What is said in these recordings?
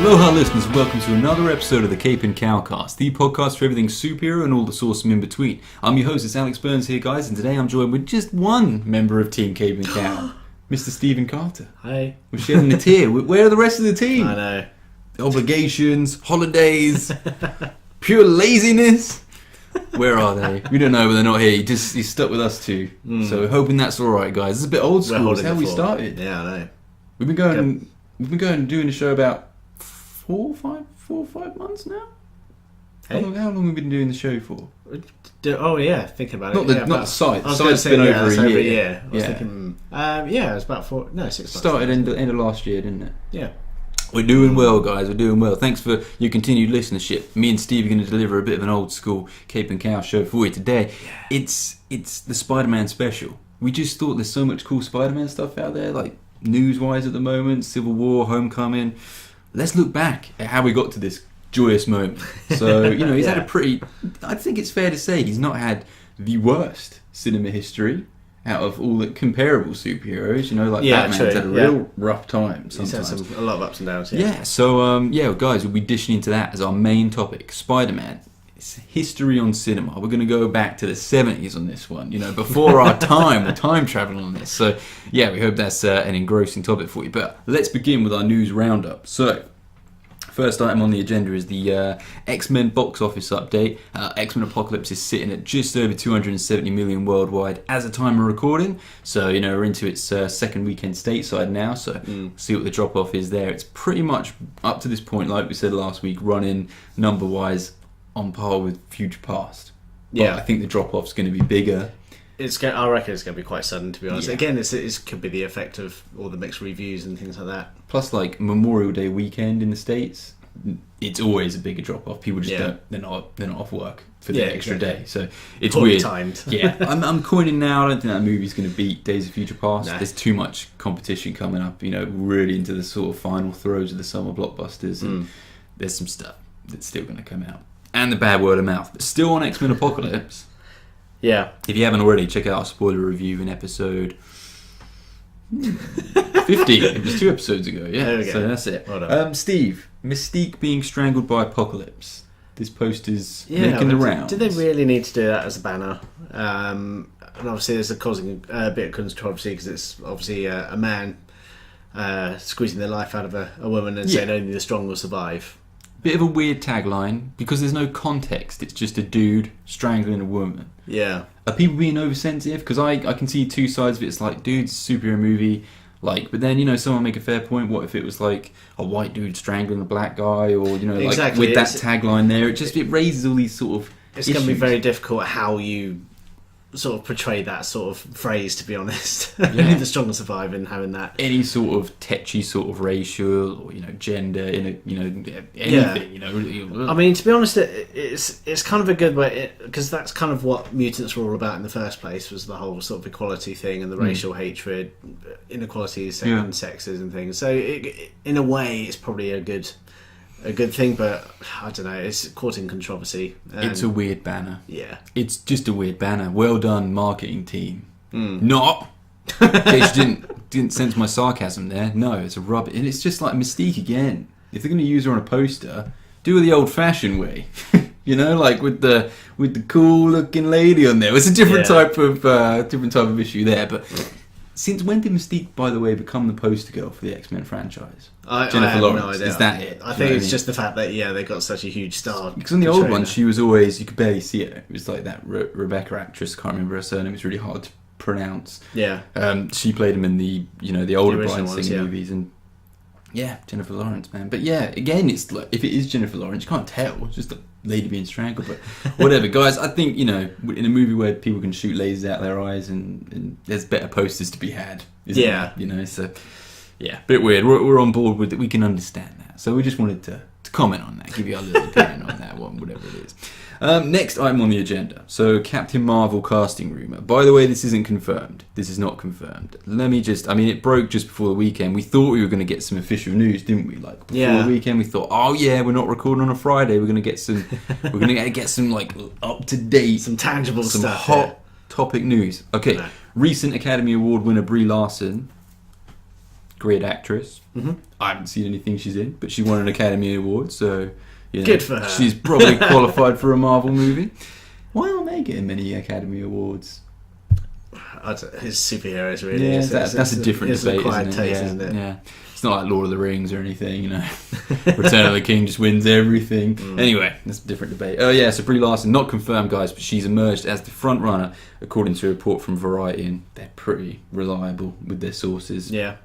Aloha listeners, welcome to another episode of the Cape and Cowcast, the podcast for everything superhero and all the awesome in between. I'm your host, it's Alex Burns here, guys, and today I'm joined with just one member of Team Cape and Cow, Mr. Stephen Carter. Hi. We're shedding a tear. Where are the rest of the team? I know. Obligations, holidays, pure laziness. Where are they? We don't know, but they're not here. He's stuck with us two. So hoping that's alright, guys. It's a bit old school. That's how we started. Yeah, I know. We've been going and doing the show about 4 or 5 months now. Hey? How long have we been doing the show for? Oh yeah, thinking about Not it. not the site. The I was site's say, been yeah, over a year. I was thinking, it was about 6 months. Started end of last year, didn't it? Yeah. We're doing well, guys. We're doing well. Thanks for your continued listenership. Me and Steve are going to deliver a bit of an old school Cape and Cow show for you today. Yeah. It's the Spider-Man special. We just thought there's so much cool Spider-Man stuff out there, like news-wise at the moment, Civil War, Homecoming. Let's look back at how we got to this joyous moment. So, he's had a pretty... I think it's fair to say he's not had the worst cinema history out of all the comparable superheroes, Batman's had a real rough time sometimes. He's had a lot of ups and downs, Yeah, so, guys, we'll be dishing into that as our main topic. Spider-Man. It's history on cinema. We're going to go back to the 70s on this one, before our time. We're time traveling on this. So, yeah, we hope that's an engrossing topic for you. But let's begin with our news roundup. So, first item on the agenda is the X-Men box office update. X-Men Apocalypse is sitting at just over 270 million worldwide as a time of recording. So, we're into its second weekend stateside now. So, see what the drop-off is there. It's pretty much, up to this point, like we said last week, running number-wise on par with Future Past. But I think the drop-off's going to be bigger. I reckon it's going to be quite sudden, to be honest. Yeah. Again, it could be the effect of all the mixed reviews and things like that. Plus, like Memorial Day weekend in the States, it's always a bigger drop off. People just don't. They're not off work for the extra day, so it's Poorly weird. Timed. Yeah, I'm coining now. I don't think that movie's going to beat Days of Future Past. No. There's too much competition coming up. Really into the sort of final throes of the summer blockbusters, and there's some stuff that's still going to come out. And the bad word of mouth, but still on X-Men Apocalypse. Yeah. If you haven't already, check out our spoiler review in episode 50. It was 2 episodes ago, yeah. There we go. So that's it. Well done. Steve, Mystique being strangled by Apocalypse. This poster's making the rounds. Did they really need to do that as a banner? And obviously there's causing a bit of controversy because it's obviously a man squeezing the life out of a woman and saying only the strong will survive. Bit of a weird tagline because there's no context. It's just a dude strangling a woman. Yeah. Are people being oversensitive? Because I can see two sides of it. It's like, dude's a superhero movie. But then, someone make a fair point. What if it was like a white dude strangling a black guy? Or, exactly. with that tagline there, it raises all these sort of It's going to be very difficult how you sort of portray that sort of phrase, to be honest. Yeah. The strong will survive and having that. Any sort of tetchy sort of racial or, gender, anything, I mean, to be honest, it's kind of a good way, because that's kind of what mutants were all about in the first place, was the whole sort of equality thing and the racial hatred, inequalities and sexes and things. So in a way, it's probably a good thing, but I don't know, it's causing controversy. It's a weird banner. Yeah. It's just a weird banner. Well done, marketing team. Not. In case you didn't sense my sarcasm there. No, it's a rubbish. And it's just like Mystique again. If they're going to use her on a poster, do it the old-fashioned way. With the cool-looking lady on there. It's a different type of issue there, but... Since when did Mystique, by the way, become the poster girl for the X-Men franchise? Jennifer Lawrence. No idea. Is that it? I think it's just the fact that they got such a huge star. Because on the old one, she was always, you could barely see it. It was like that Rebecca actress. Can't remember her surname. It's really hard to pronounce. Yeah. She played him in the the older Bryan ones, Singer movies, and Jennifer Lawrence, man. But again, it's like, if it is Jennifer Lawrence, you can't tell. It's just a lady being strangled, but whatever, guys. I think in a movie where people can shoot lasers out their eyes, and there's better posters to be had. Isn't there? So bit weird. We're on board with it. We can understand that. So we just wanted to comment on that, give you our little opinion on that one, whatever it is. Next item on the agenda. So, Captain Marvel casting rumour. By the way, this isn't confirmed. This is not confirmed. It broke just before the weekend. We thought we were going to get some official news, didn't we? Before the weekend, we thought, we're not recording on a Friday. We're going to get some, up to date, some tangible some stuff, hot topic news. Okay, recent Academy Award winner Brie Larson great actress. Mm-hmm. I haven't seen anything she's in, but she won an Academy Award, so good for her. She's probably qualified for a Marvel movie. Why aren't they getting many Academy Awards? His superheroes, really. Yeah, that's a different debate, isn't it? Yeah. It's not like Lord of the Rings or anything, you know. Return of the King just wins everything. Anyway, that's a different debate. Oh yeah, so Brie Larson, not confirmed, guys, but she's emerged as the front runner, according to a report from Variety, and they're pretty reliable with their sources. Yeah.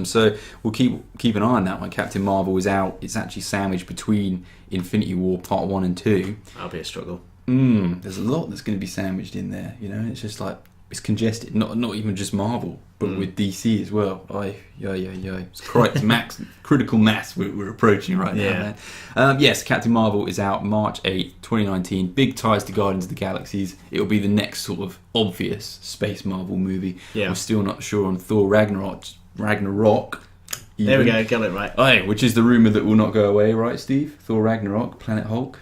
So we'll keep an eye on that one. Captain Marvel is out. It's actually sandwiched between Infinity War Part 1 and 2. That'll be a struggle. There's a lot that's going to be sandwiched in there, you know. It's just like, it's congested, not even just Marvel, but with DC as well. It's critical mass we're approaching right now, man. Yes, Captain Marvel is out March 8th, 2019. Big ties to Guardians of the Galaxies. It'll be the next sort of obvious space Marvel movie. Yeah. We're still not sure on Thor Ragnarok. There we go, got it right. Which is the rumour that will not go away, right, Steve? Thor Ragnarok, Planet Hulk.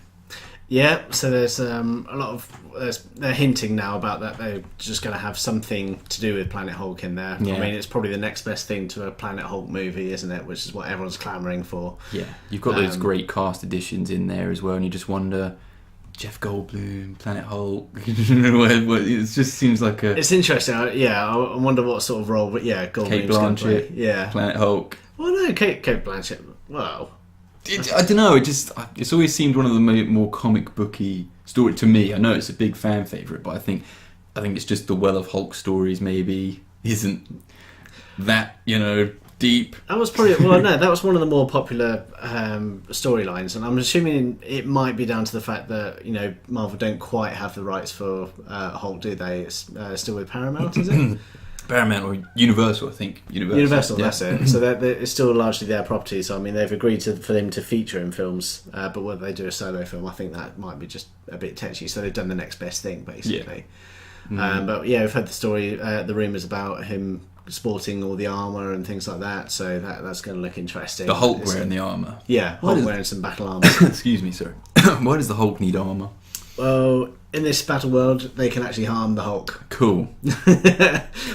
Yeah, so there's a lot of... they're hinting now about that they're just going to have something to do with Planet Hulk in there. Yeah. I mean, it's probably the next best thing to a Planet Hulk movie, isn't it? Which is what everyone's clamouring for. Yeah, you've got those great cast additions in there as well, and you just wonder... Jeff Goldblum, Planet Hulk. It just seems like a... It's interesting. I wonder what sort of role, but yeah, Goldblum's Kate Blanchett, yeah. Planet Hulk. Well, no, Kate Blanchett, well... I don't know, it's always seemed one of the more comic booky story to me. I know it's a big fan favourite, but I think it's just the well of Hulk stories maybe isn't that, you know, deep. That was probably that was one of the more popular storylines, and I'm assuming it might be down to the fact that, you know, Marvel don't quite have the rights for Hulk, do they? It's still with Paramount, is it? Paramount or Universal, I think. Universal, yeah. That's it. So it's still largely their property. So I mean, they've agreed for them to feature in films, but whether they do a solo film, I think that might be just a bit touchy. So they've done the next best thing, basically. Yeah. But yeah, we've had the story, the rumours about him sporting all the armour and things like that. So that's going to look interesting. The Hulk wearing the armour. Yeah, Hulk wearing some battle armour. Excuse me, sorry. Why does the Hulk need armour? Well, in this battle world, they can actually harm the Hulk. Cool.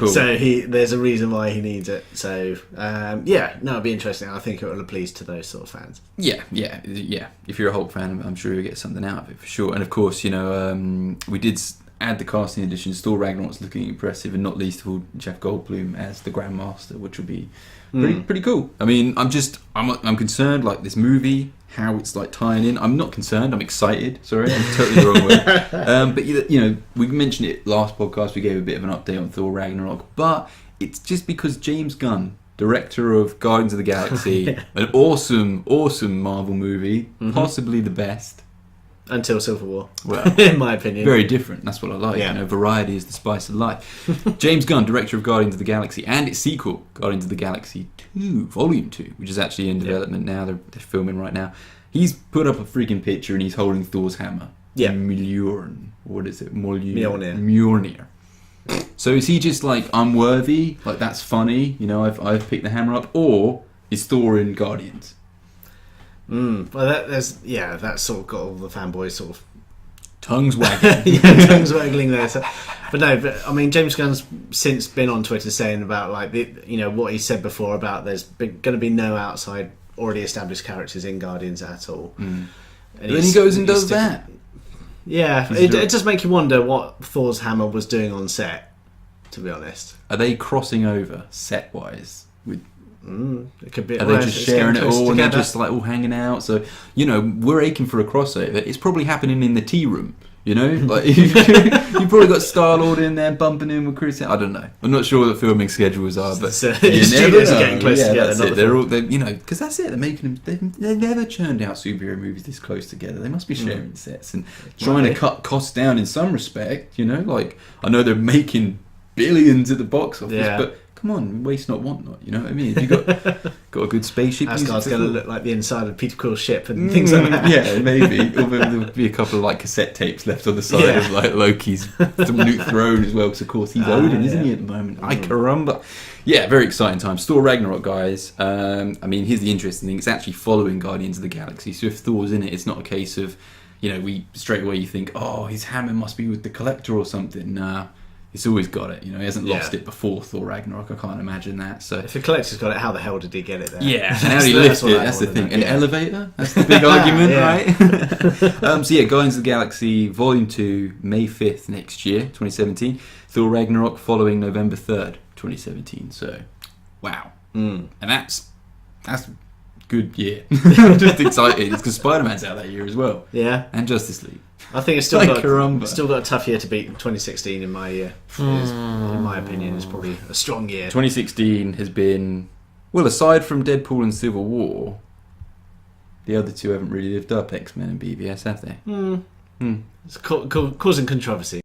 So there's a reason why he needs it. So it'll be interesting. I think it will please to those sort of fans. Yeah. If you're a Hulk fan, I'm sure you'll get something out of it for sure. And of course, you know, we did add the casting additions. Thor Ragnarok's looking impressive, and not least of all, Jeff Goldblum as the Grandmaster, which will be pretty cool. I mean, I'm concerned, like, this movie, how it's like tying in. I'm not concerned, I'm excited. Sorry, I'm totally the wrong word. But you know, we mentioned it last podcast, we gave a bit of an update on Thor Ragnarok, but it's just because James Gunn, director of Guardians of the Galaxy, an awesome Marvel movie, possibly the best. Until Civil War, well, in my opinion. Very different, that's what I like. You know, variety is the spice of life. James Gunn, director of Guardians of the Galaxy, and its sequel, Guardians of the Galaxy 2, Volume 2, which is actually in development now, they're filming right now. He's put up a freaking picture and he's holding Thor's hammer. Yeah. Mjolnir. What is it? Mjolnir. So is he just like unworthy? Like, that's funny, you know, I've picked the hammer up? Or is Thor in Guardians? Well, that's sort of got all the fanboys sort of tongues wagging. Tongues waggling there. So, but I mean, James Gunn's since been on Twitter saying about, like, what he said before about there's going to be no outside already established characters in Guardians at all. And then he goes and does that. Yeah, it does make you wonder what Thor's hammer was doing on set, to be honest. Are they crossing over set-wise with... It could be. Are they just sharing it all and they're just like all hanging out? So, you know, we're aching for a crossover. It's probably happening in the tea room, you know? Like, you've probably got Star-Lord in there bumping in with Chris. I don't know. I'm not sure what the filming schedules are, but studios are getting close together. That's it. They're all, you know, because that's it. They're making them. They've never churned out superhero movies this close together. They must be sharing sets and trying to cut costs down in some respect. You know, like, I know they're making billions at the box office, but come on, waste not, want not. You know what I mean? If you got a good spaceship, Asgard's going to look like the inside of Peter Quill's ship and things like that. Yeah, maybe. Or there'll be a couple of like cassette tapes left on the side of like Loki's new throne as well, because of course he's Odin, isn't he, at the moment? Ay caramba. Yeah, very exciting times. Thor Ragnarok, guys. I mean, here's the interesting thing: it's actually following Guardians of the Galaxy. So if Thor's in it, it's not a case of, you know, we straight away you think, oh, his hammer must be with the Collector or something. Nah. He's always got it, he hasn't Yeah. lost it before Thor Ragnarok. I can't imagine that. So If the collector's got it, how the hell did he get it there? yeah, and how do you lift it? That's the thing. An elevator? That's the big argument, right? So yeah, Guardians of the Galaxy Volume 2, May 5th next year, 2017. Thor Ragnarok following November 3rd, 2017. So, wow. And that's good year. I'm just excited. It's because Spider-Man's out that year as well. Yeah. And Justice League. I think it's still, Caramba. still got a tough year to beat. 2016, in my year, in my opinion, is probably a strong year. 2016 has been, well, aside from Deadpool and Civil War, the other two haven't really lived up, X-Men and BVS, have they? It's causing controversy.